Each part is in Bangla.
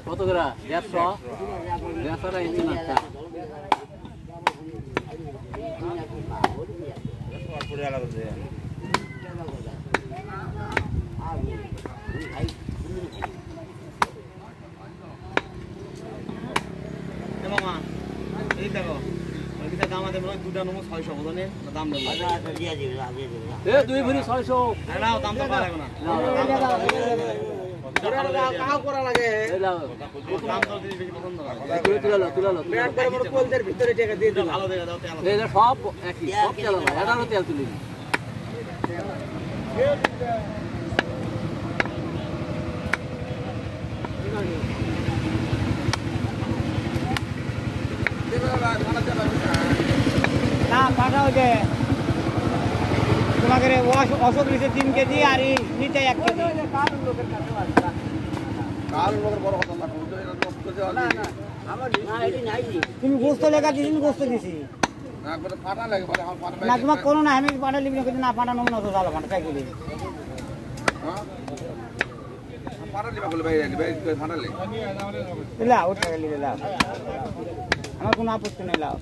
কত করে 150 150 ইঞ্চি না মামা এই দেখো ওইটা দাম আছে বলে দুটো নমো 600 বদনে দাম দেব আচ্ছা দিয়ে দিবে এ দুই ভরি 600 নাও দাম তো পারে না কাও করা লাগে এই দাও দাম তো বেশি পছন্দ না তুলা লো ব্যাগ করে মোর কোলদের ভিতরে টাকা দিয়ে দাও ভালো দেখা দাও তেল এই সব একই সব তেল এটারও তেল তুলি না পাঠাও যে তোমাকে অশোক নিচে 3 কেজি আর নিচে 1 কেজি তুমি গোস্ত লেখা দিছি গোস্ত দিছি না তোমার কোনো না আমি পাঠা লিখি কিন্তু না পাঠানো না তো ভালো পাঠা তাই বলি লাও ওটা লিখে লাও আমার কোনো আপত্তি নেই লাও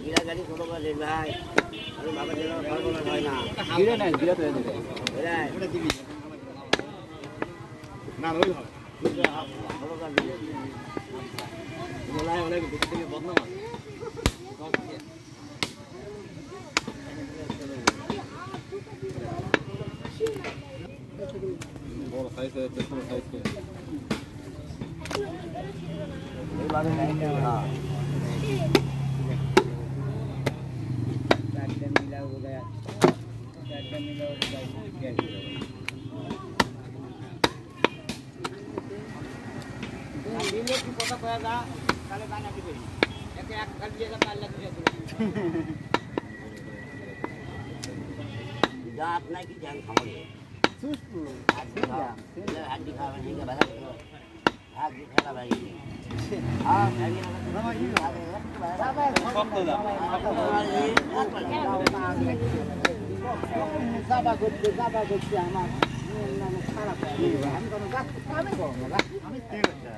গিরা গাড়ি ছোট করে ভাই আমি বাবা দিলে পারবো না হয় না গিরে নাই গিরে তো এদিকে এটা দিবি না রই হবে ভালো কাজ দিবি বলাই অনেক দিক থেকে বদনাম আছে বড় সাইজ আছে ছোট সাইজ এইভাবে নাই না হ্যাঁ मिला हो गया मिला हो गया मिले की पता पड़ा काले गाना की बेरी एक एक कर दिएगा काल लग गया जात नहीं की जान खाओगे सुस्तु हड्डी खा नहीं के बाहर आग खा भाई हां खाली Zaba gocce ama non sarà per io, আমি কোনো কাজ করতে হবে না আমি ঠিক আছে